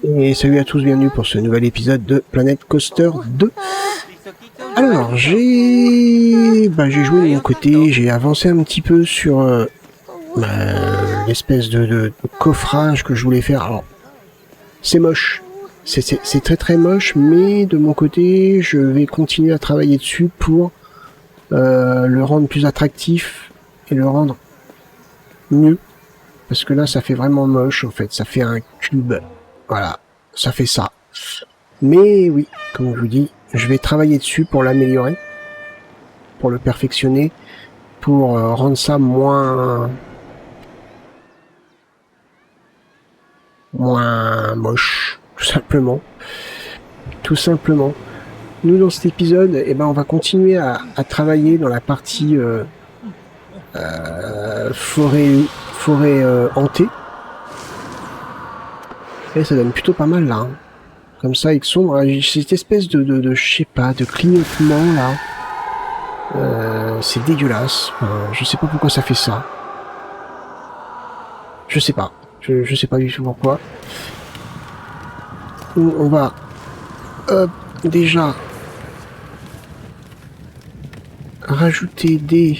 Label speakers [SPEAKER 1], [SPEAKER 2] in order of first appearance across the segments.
[SPEAKER 1] Et salut à tous, bienvenue pour ce nouvel épisode de Planet Coaster 2. Alors, j'ai joué de mon côté, j'ai avancé un petit peu sur l'espèce de coffrage que je voulais faire. Alors, c'est moche, c'est très très moche, mais de mon côté, je vais continuer à travailler dessus pour le rendre plus attractif et le rendre mieux. Parce que là, ça fait vraiment moche, en fait. Ça fait un cube. Voilà, ça fait ça. Mais oui, comme je vous dis, je vais travailler dessus pour l'améliorer, pour le perfectionner, pour rendre ça moins moche, tout simplement. Tout simplement. Nous, dans cet épisode, on va continuer à travailler dans la partie forêt hantée. Et ça donne plutôt pas mal là. Hein. Comme ça, avec sombre, cette espèce de je sais pas, de clignotement là. C'est dégueulasse. Je sais pas pourquoi ça fait ça. Je sais pas. Je sais pas du tout pourquoi. On va déjà rajouter des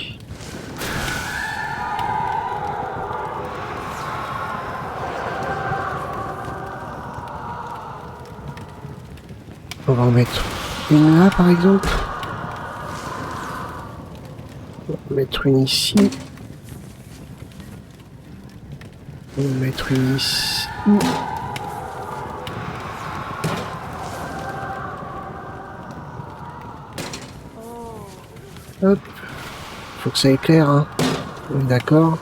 [SPEAKER 1] on va en mettre une là par exemple. On va mettre une ici. On va mettre une ici. Hop. Faut que ça éclaire, hein. D'accord.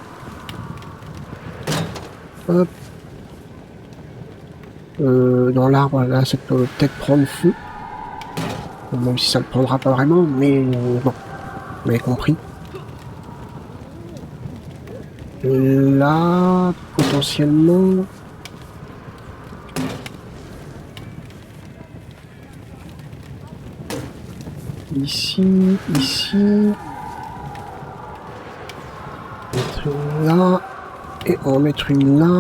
[SPEAKER 1] Hop. Dans l'arbre, là, ça peut peut-être prendre feu. Même si ça ne prendra pas vraiment, mais bon. Vous m'avez compris. Là, potentiellement... Ici... Mettre une là... Et on va mettre une là...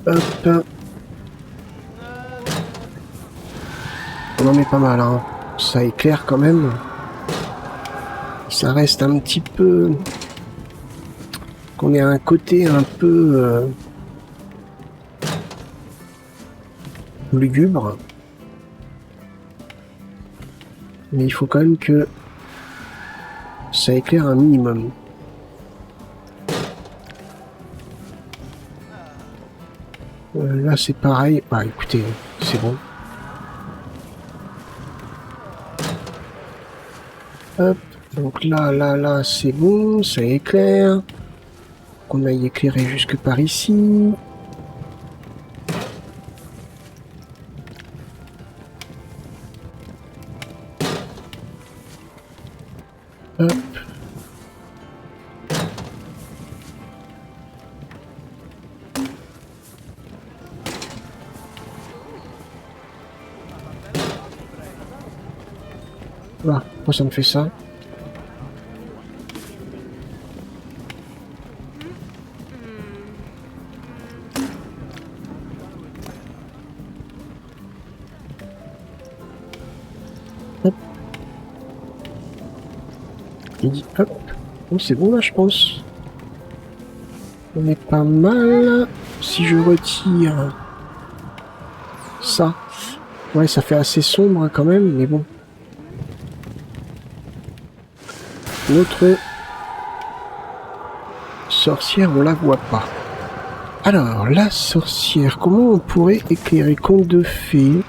[SPEAKER 1] Hop. On en met pas mal, hein. Ça éclaire quand même. Ça reste un petit peu... qu'on ait un côté un peu... lugubre. Mais il faut quand même que ça éclaire un minimum. Là c'est pareil. Bah écoutez, c'est bon. Hop, donc là, c'est bon, ça éclaire. On aille éclairer jusque par ici. Hop. Voilà, pourquoi ça me fait ça? Hop. Il dit hop. Oh, c'est bon là, je pense. On est pas mal. Si je retire ça, ouais, ça fait assez sombre quand même, mais bon. Notre sorcière, on la voit pas. Alors, la sorcière, comment on pourrait éclairer? Conte de fées.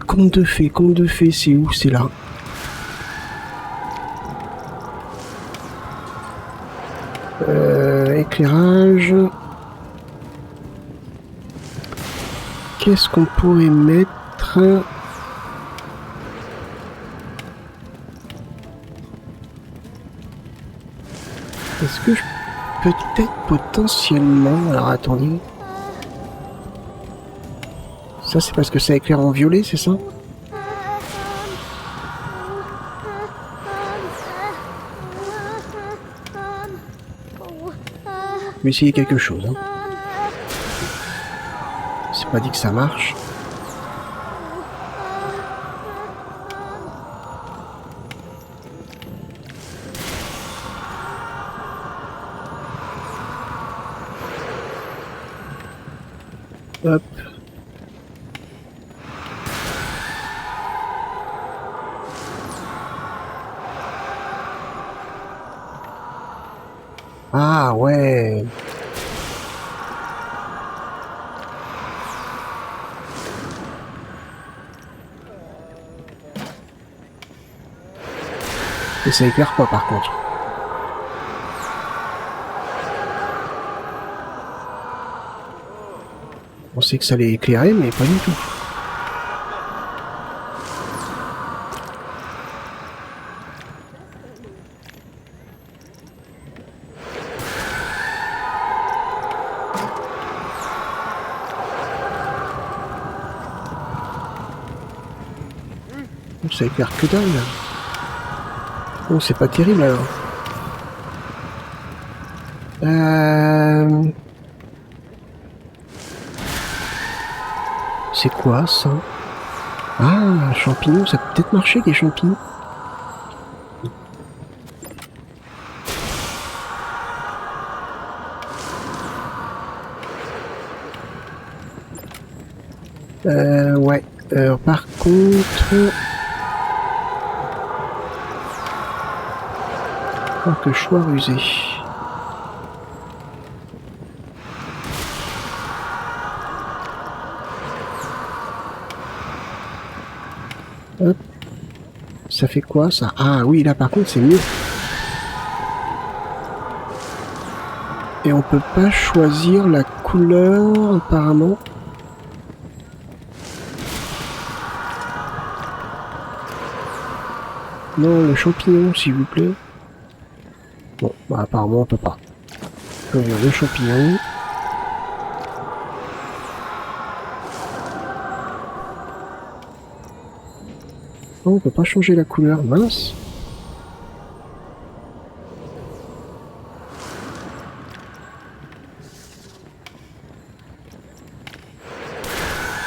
[SPEAKER 1] Conte de fées, c'est où? C'est là. Éclairage. Qu'est-ce qu'on pourrait mettre? Est-ce que je peux peut-être potentiellement... Alors attendez. Ça, c'est parce que ça éclaire en violet, c'est ça? Je vais essayer quelque chose. Hein. C'est pas dit que ça marche. Hop. Ah ouais. Et ça éclaire pas par contre. On sait que ça allait éclairer, mais pas du tout. Ça éclaire que dalle. Oh, c'est pas terrible alors. C'est quoi ça? Ah, un champignon, ça peut peut-être marcher des champignons. Ouais. Par contre... que je sois rusé. Hop. Ça fait quoi ça? Ah oui, là par contre c'est mieux. Et on peut pas choisir la couleur apparemment. Non, le champignon s'il vous plaît. Bon, bah apparemment on peut pas. Le champignon. Oh, on peut pas changer la couleur, mince.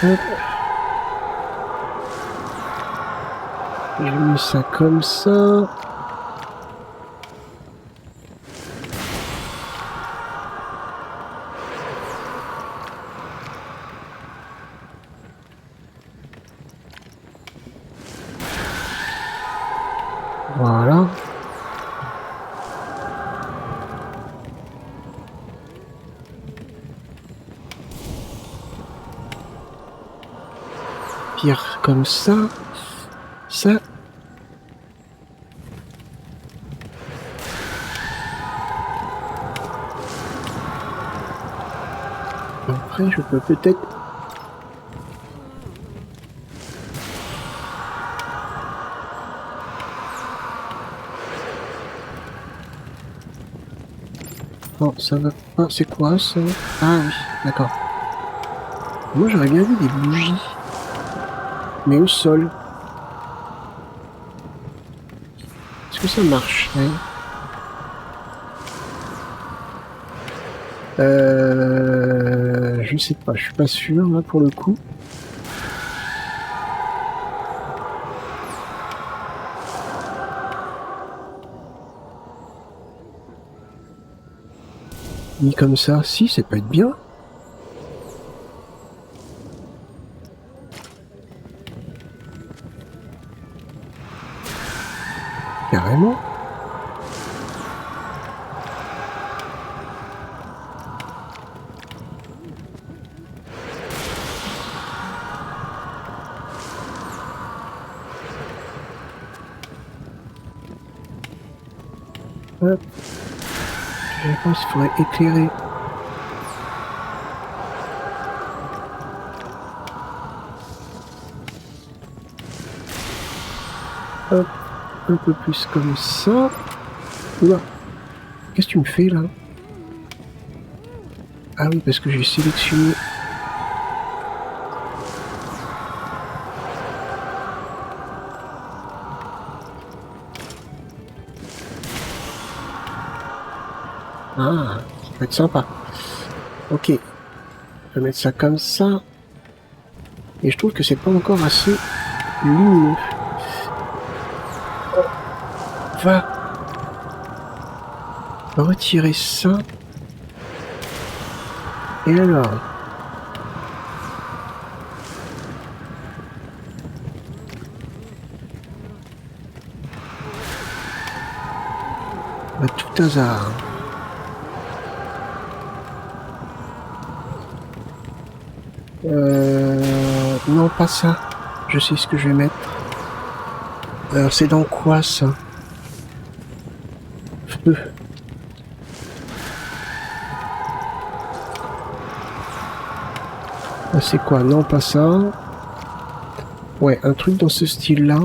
[SPEAKER 1] Hop. J'ai mis ça comme ça. Voilà. Pire comme ça. Ça. Après, je peux peut-être... Non, ça va pas. C'est quoi ça? Ah oui, d'accord. Moi j'aurais bien vu des bougies. Mais au sol. Est-ce que ça marche? Ouais. Je sais pas, je suis pas sûr là pour le coup. Mis comme ça, si, ça peut être bien. Carrément. Hop. Je pense qu'il faudrait éclairer. Hop. Un peu plus comme ça. Oula. Qu'est-ce que tu me fais là? Ah oui, parce que j'ai sélectionné. Ah, ça peut être sympa. Ok. Je vais mettre ça comme ça. Et je trouve que c'est pas encore assez lumineux. On va retirer ça. Et alors? À tout hasard. Non, pas ça. Je sais ce que je vais mettre. Alors, c'est dans quoi, ça? Feu. C'est quoi? Non, pas ça. Ouais, un truc dans ce style-là.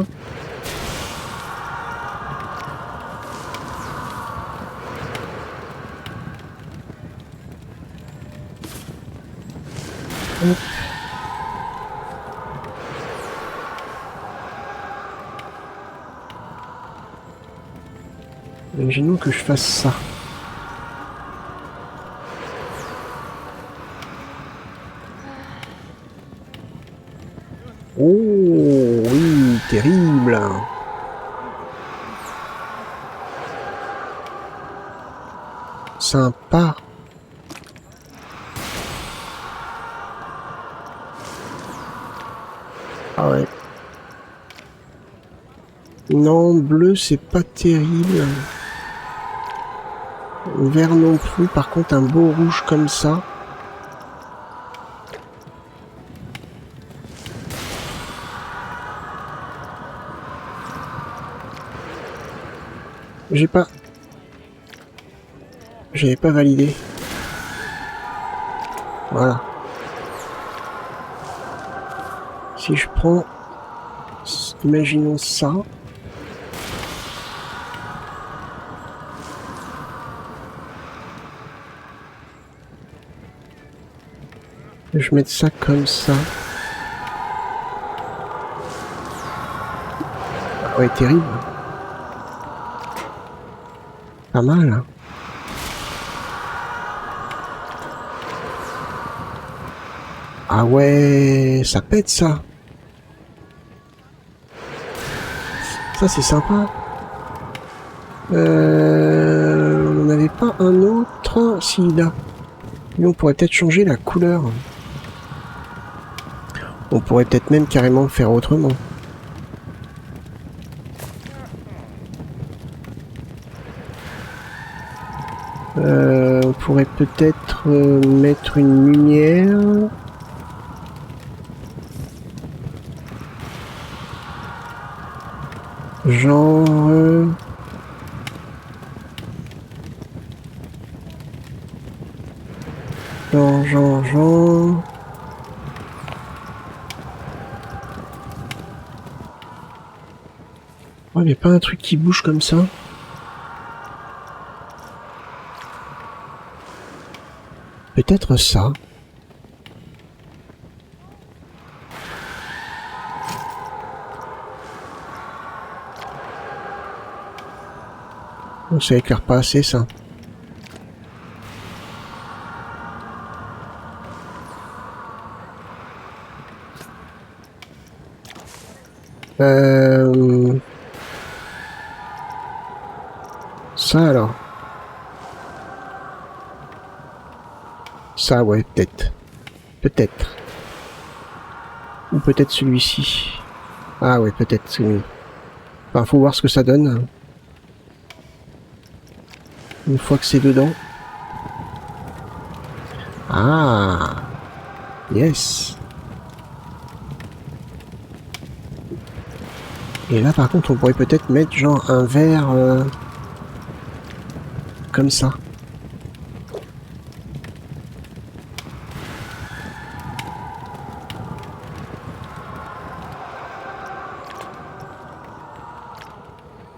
[SPEAKER 1] Hop. Imaginons que je fasse ça. Oh oui, terrible. Sympa. Ah ouais. Non, bleu, c'est pas terrible. Vert non plus, par contre un beau rouge comme ça. J'avais pas validé. Voilà. Si je prends, imaginons ça. Je vais mettre ça comme ça. Ah ouais, terrible. Pas mal. Hein. Ah ouais, ça pète ça. Ça c'est sympa. On n'avait pas un autre. Si, là. Et on pourrait peut-être changer la couleur. On pourrait peut-être même carrément faire autrement. On pourrait peut-être mettre une lumière. Genre... Genre... Oh, mais pas un truc qui bouge comme ça. Peut-être ça. On ça éclaire pas assez ça. Ça alors. Ça ouais, peut-être. Peut-être. Ou peut-être celui-ci. Ah ouais, peut-être celui. Enfin, faut voir ce que ça donne. Une fois que c'est dedans. Ah. Yes. Et là par contre on pourrait peut-être mettre genre un verre comme ça.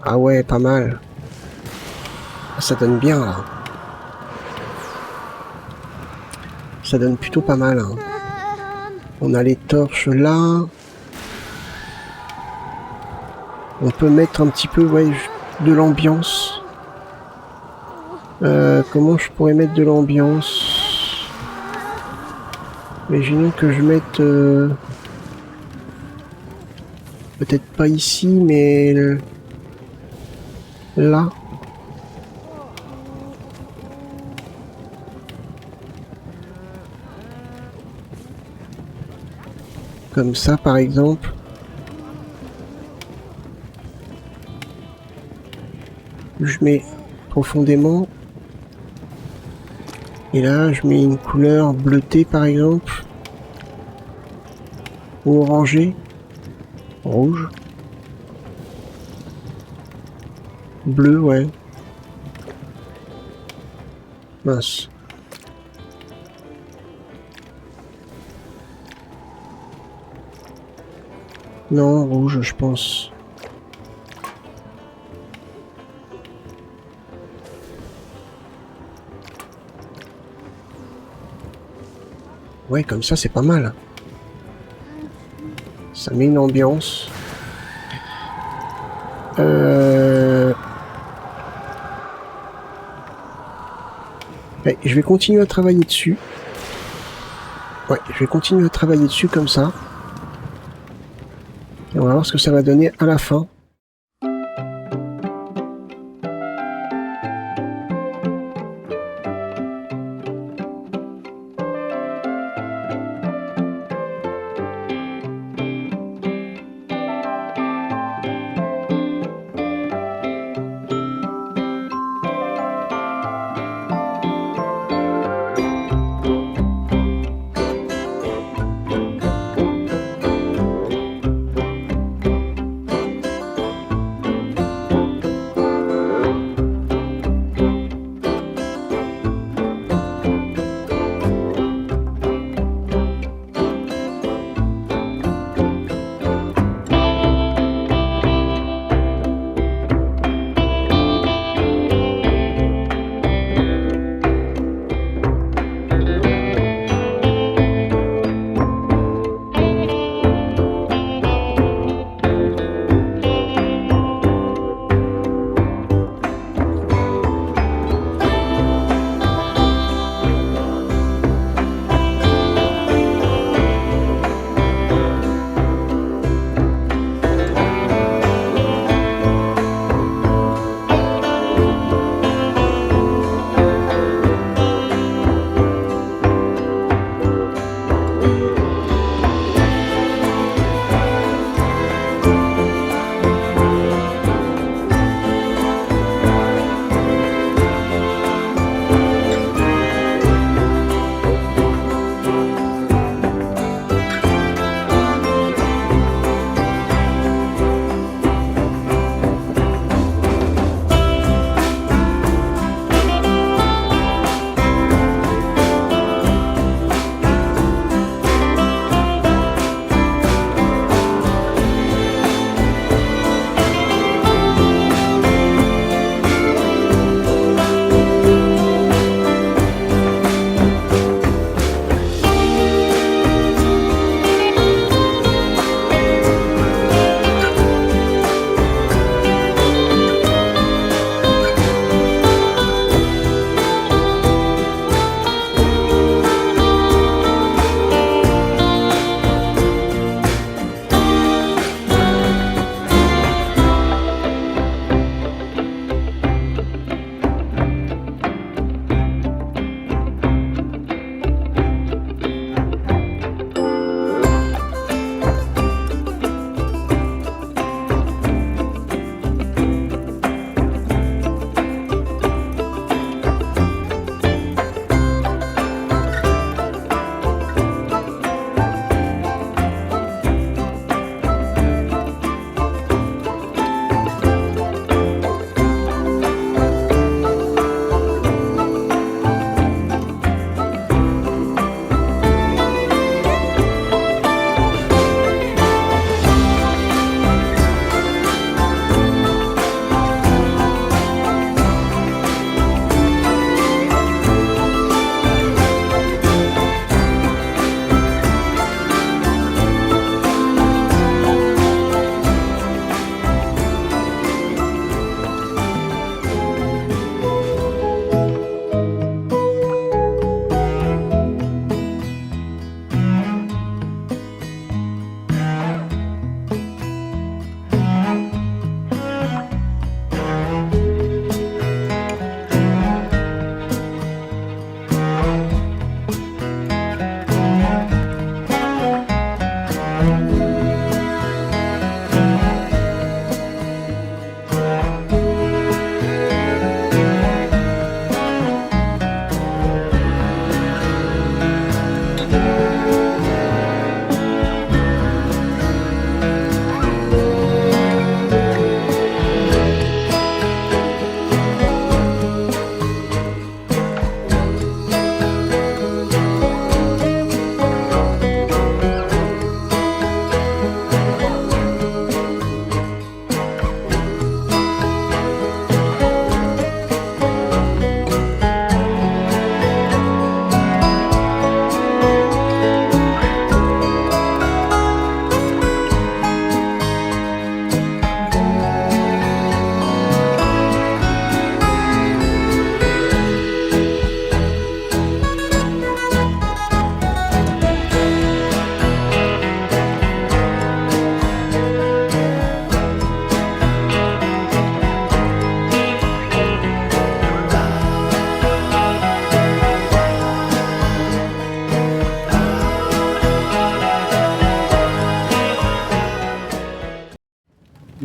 [SPEAKER 1] Ah ouais, pas mal. Ça donne bien là. Ça donne plutôt pas mal. Hein. On a les torches là. On peut mettre un petit peu ouais, de l'ambiance. Comment je pourrais mettre de l'ambiance? Imaginons que je mette... peut-être pas ici, mais... là. Comme ça, par exemple. Je mets profondément. Et là, je mets une couleur bleutée, par exemple. Ou orangée. Rouge. Bleu, ouais. Mince. Non, rouge, je pense. Ouais, comme ça, c'est pas mal. Ça met une ambiance. Ouais, je vais continuer à travailler dessus. Ouais, je vais continuer à travailler dessus comme ça. Et on va voir ce que ça va donner à la fin.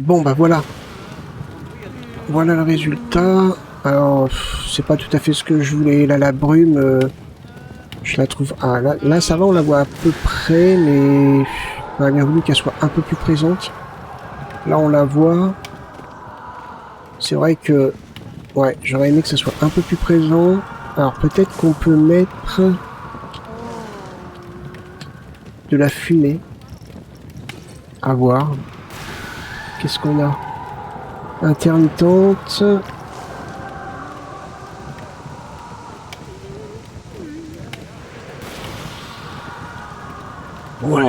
[SPEAKER 1] Bon, bah voilà. Voilà le résultat. Alors, c'est pas tout à fait ce que je voulais. Là, la brume, je la trouve... Ah, là, ça va, on la voit à peu près, mais... J'aurais bien voulu qu'elle soit un peu plus présente. Là, on la voit. C'est vrai que... Ouais, j'aurais aimé que ça soit un peu plus présent. Alors, peut-être qu'on peut mettre... de la fumée. À voir. Qu'est-ce qu'on a? Intermittente. Ouais,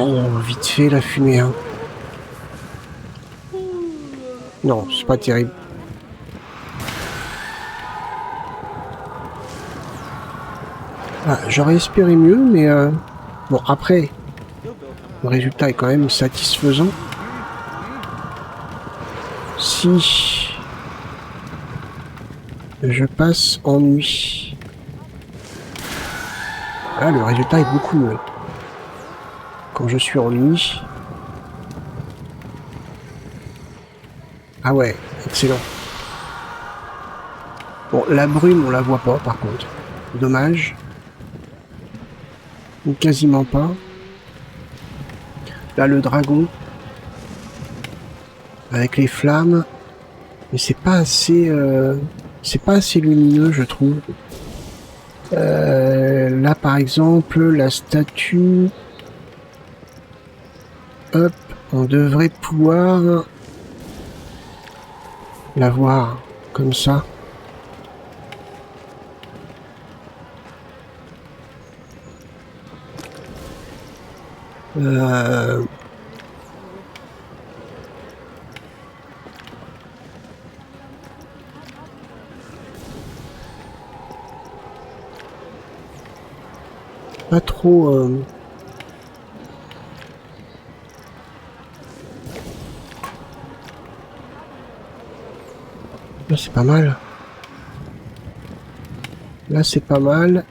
[SPEAKER 1] vite fait la fumée. Hein. Non, c'est pas terrible. Ah, j'aurais espéré mieux, mais bon, après, le résultat est quand même satisfaisant. Si je passe en nuit. Là, le résultat est beaucoup mieux. Quand je suis en nuit. Ah ouais, excellent. Bon, la brume, on la voit pas, par contre. Dommage. Ou quasiment pas. Là, le dragon. Avec les flammes. Mais c'est pas assez... c'est pas assez lumineux, je trouve. Là, par exemple, la statue... Hop, on devrait pouvoir... la voir comme ça. Pas trop... Là, c'est pas mal. Là, c'est pas mal.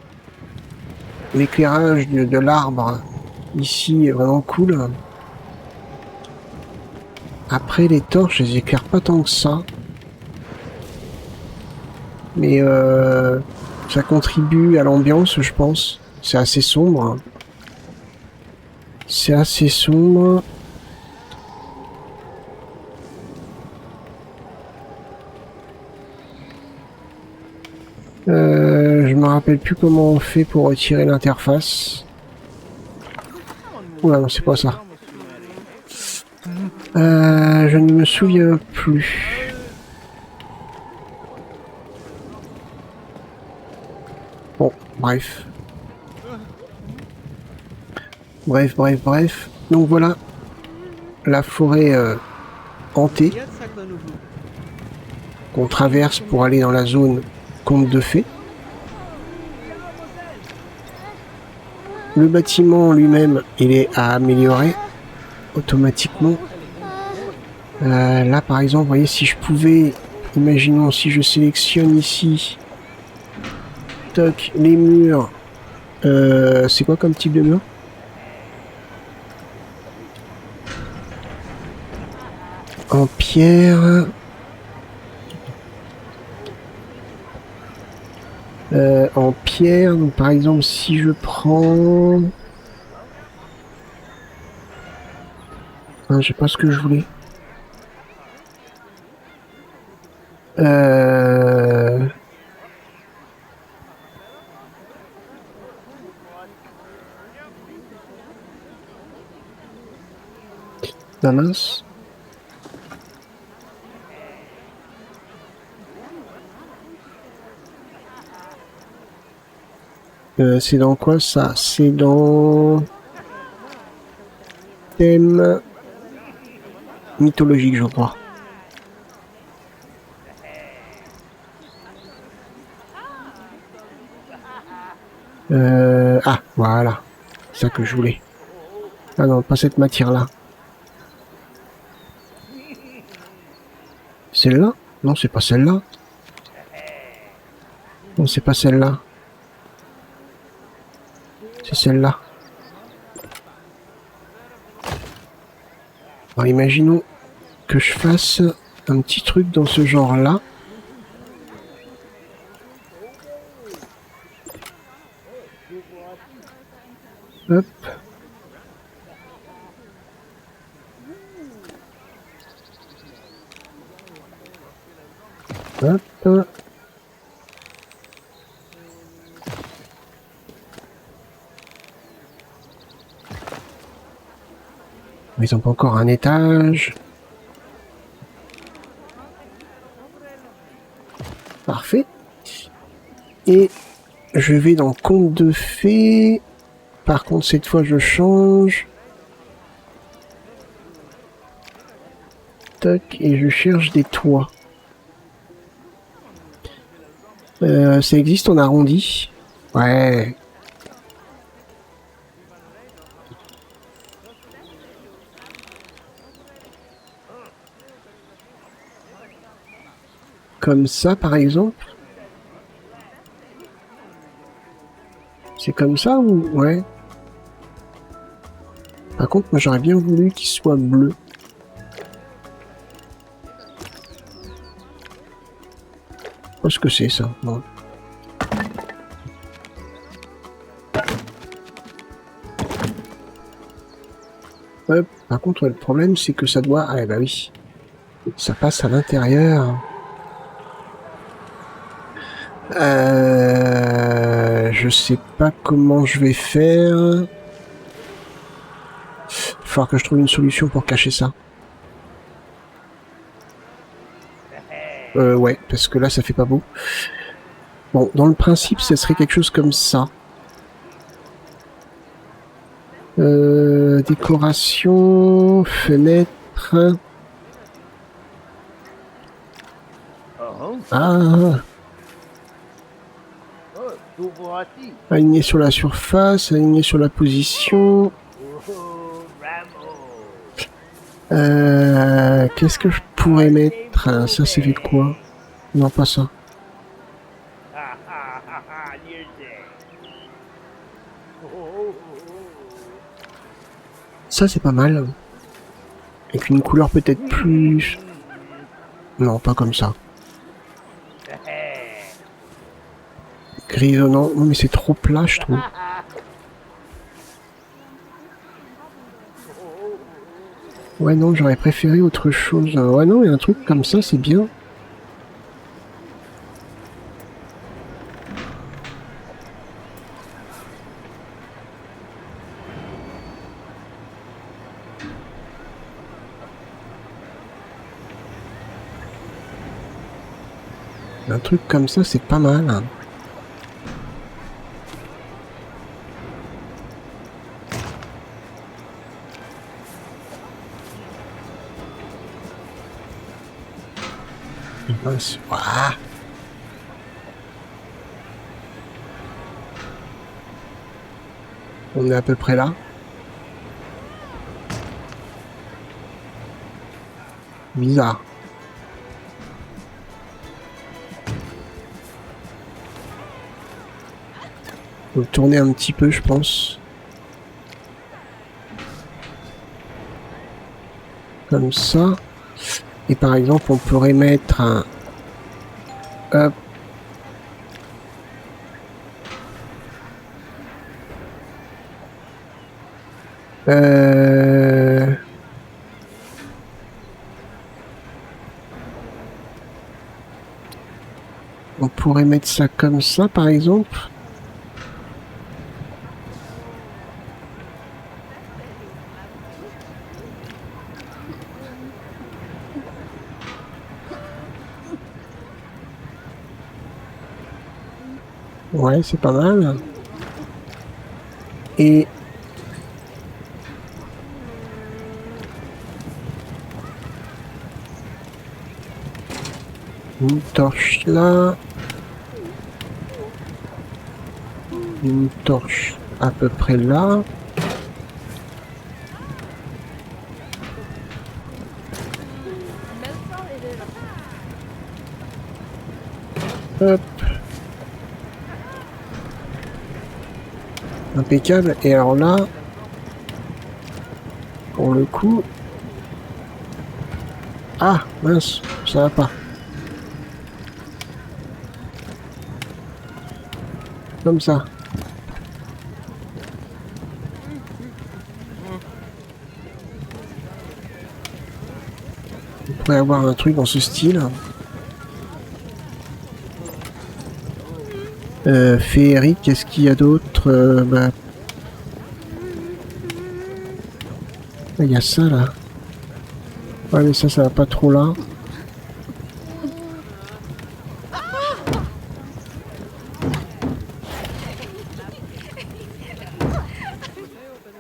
[SPEAKER 1] L'éclairage de l'arbre ici est vraiment cool. Après, les torches, elles éclairent pas tant que ça. Mais ça contribue à l'ambiance, je pense. C'est assez sombre. C'est assez sombre. Je me rappelle plus comment on fait pour retirer l'interface. Oula, non, c'est pas ça. Je ne me souviens plus. Bon, bref. Bref. Donc voilà, la forêt hantée qu'on traverse pour aller dans la zone conte de fées. Le bâtiment lui-même, il est à améliorer automatiquement. Là, par exemple, vous voyez, si je pouvais, imaginons, si je sélectionne ici, toc, les murs, c'est quoi comme type de mur? En pierre. En pierre, donc par exemple, si je prends... Ah, je sais pas ce que je voulais. Ah mince. C'est dans quoi ça? C'est dans... Thème... mythologique, je crois. Ah, voilà. C'est ça que je voulais. Ah non, pas cette matière-là. Celle-là? Non, c'est pas celle-là. Non, c'est pas celle-là. C'est celle-là. Alors, imaginons que je fasse un petit truc dans ce genre-là. Hop. Hop. Ils ont pas encore un étage. Parfait. Et je vais dans Conte de fées. Par contre, cette fois, je change. Tac, et je cherche des toits. Ça existe en arrondi? Ouais. Comme ça, par exemple? C'est comme ça ou... Ouais. Par contre, moi, j'aurais bien voulu qu'il soit bleu. Qu'est-ce que c'est, ça? Bon. Par contre, le problème, c'est que ça doit... Ah, bah oui. Ça passe à l'intérieur. Je sais pas comment je vais faire. Il va falloir que je trouve une solution pour cacher ça. Ouais, parce que là, ça fait pas beau. Bon, dans le principe, ça serait quelque chose comme ça. Décoration, fenêtre. Ah. Aligné sur la surface, aligné sur la position. Qu'est-ce que je pourrais mettre? Ça, c'est fait quoi? Non, pas ça. Ça, c'est pas mal. Avec une couleur peut-être plus... Non, pas comme ça. Grisonnant. Non, mais c'est trop plat, je trouve. Ouais, non, j'aurais préféré autre chose. Ouais, non, il y a un truc comme ça, c'est bien. Un truc comme ça, c'est pas mal. Hein. Ouah. On est à peu près là. Bizarre. Faut tourner un petit peu, je pense. Comme ça. Et par exemple, on pourrait mettre un... Hop. On pourrait mettre ça comme ça, par exemple. Ouais, c'est pas mal. Et... une torche là. Une torche à peu près là. Hop. Impeccable. Et alors là, pour le coup, Ah, mince, ça va pas. Comme ça. On pourrait avoir un truc dans ce style. Féerique, qu'est-ce qu'il y a d'autre il y a ça là. Ouais, mais ça va pas trop là.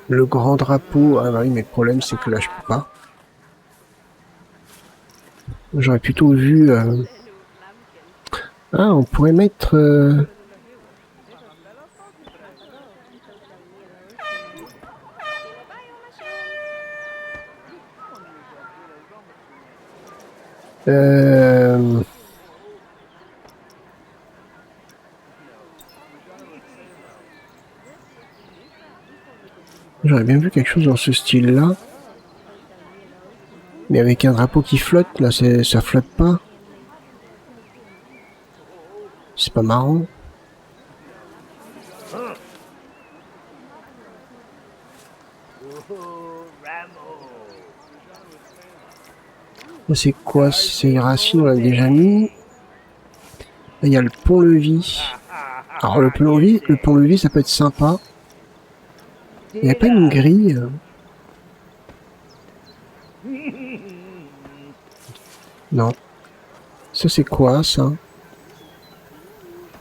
[SPEAKER 1] Le grand drapeau. Ah bah oui, mais le problème c'est que là je peux pas. J'aurais plutôt vu... Ah, on pourrait mettre... J'aurais bien vu quelque chose dans ce style-là. Mais avec un drapeau qui flotte, là, ça flotte pas. C'est pas marrant. C'est quoi? C'est les racines, on l'a déjà mis. Là, il y a le pont-levis. Alors le pont-levis, ça peut être sympa. Il n'y a pas une grille? Non. Ça c'est quoi ça?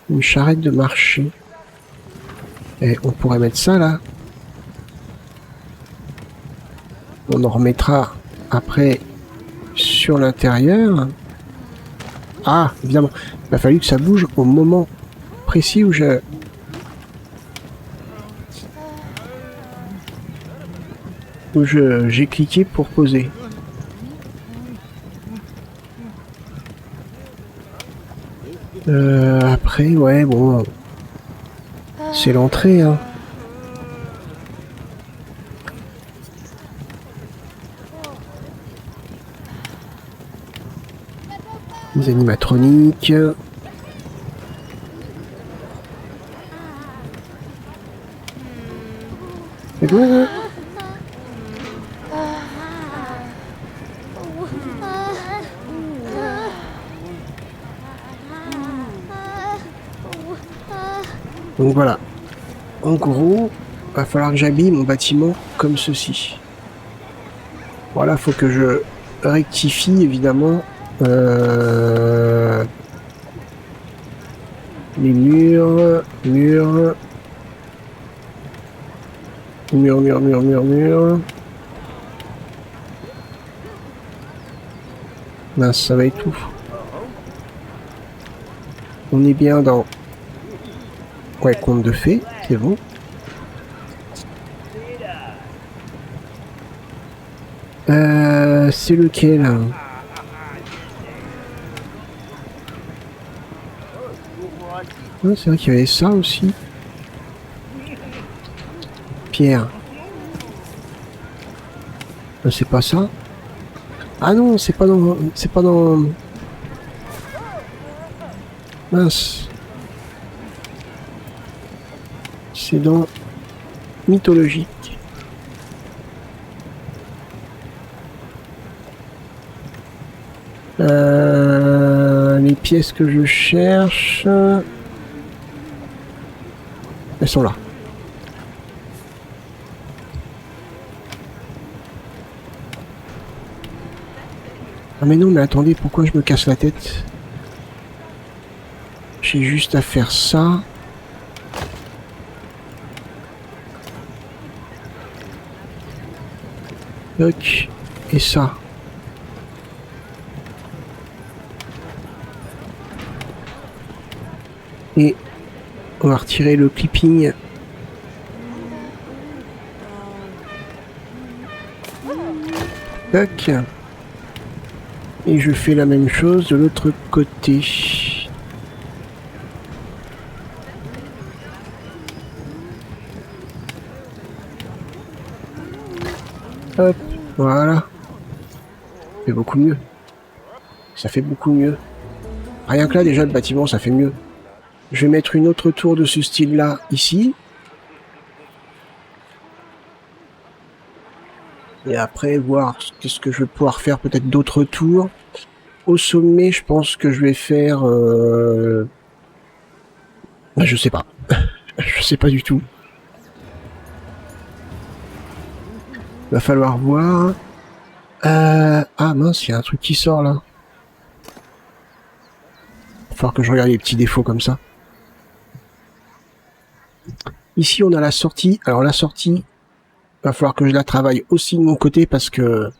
[SPEAKER 1] Une charrette de marché. Et on pourrait mettre ça là. On en remettra après sur l'intérieur. Ah, évidemment. Il a fallu que ça bouge au moment précis où j'ai cliqué pour poser. Après, ouais, bon, c'est l'entrée, hein. Les animatroniques. C'est bon, hein. Donc voilà. En gros, va falloir que j'habille mon bâtiment comme ceci. Voilà, faut que je rectifie évidemment les murs. Mince, ça va être tout. On est bien dans... Ouais, conte de fées, c'est bon. C'est lequel? Ah, c'est vrai qu'il y avait ça aussi. Pierre. C'est pas ça. Ah non, c'est pas dans... C'est pas dans... Mince. C'est dans... Mythologique. Les pièces que je cherche... Elles sont là. Ah mais non, mais attendez, pourquoi je me casse la tête? J'ai juste à faire ça. Toc. Et ça. Et on va retirer le clipping. Tac. Et je fais la même chose de l'autre côté. Hop, voilà. C'est beaucoup mieux. Ça fait beaucoup mieux. Rien que là, déjà, le bâtiment, ça fait mieux. Je vais mettre une autre tour de ce style-là, ici. Et après, voir qu'est-ce que je vais pouvoir faire, peut-être d'autres tours. Au sommet, je pense que je vais faire... Bah, je sais pas. Je sais pas du tout. Va falloir voir... Ah mince, il y a un truc qui sort, là. Va falloir que je regarde les petits défauts comme ça. Ici, on a la sortie. Alors, la sortie, va falloir que je la travaille aussi de mon côté parce que...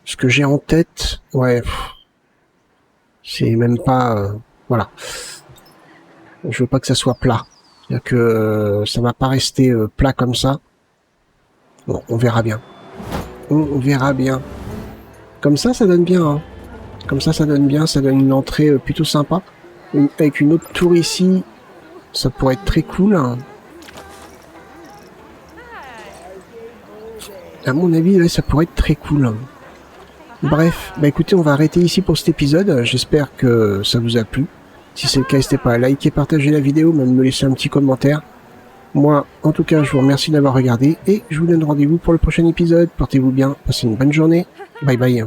[SPEAKER 1] Ce que j'ai en tête... Ouais... C'est même pas... voilà. Je veux pas que ça soit plat. C'est-à-dire que ça va pas rester plat comme ça. Bon, on verra bien. On verra bien. Comme ça donne bien. Hein. Comme ça donne bien. Ça donne une entrée plutôt sympa. Avec une autre tour ici, ça pourrait être très cool. Hein. À mon avis, ouais, ça pourrait être très cool. Hein. Bref, bah écoutez, on va arrêter ici pour cet épisode. J'espère que ça vous a plu. Si c'est le cas, n'hésitez pas à liker, partager la vidéo, même me laisser un petit commentaire. Moi, en tout cas, je vous remercie d'avoir regardé et je vous donne rendez-vous pour le prochain épisode. Portez-vous bien, passez une bonne journée. Bye bye.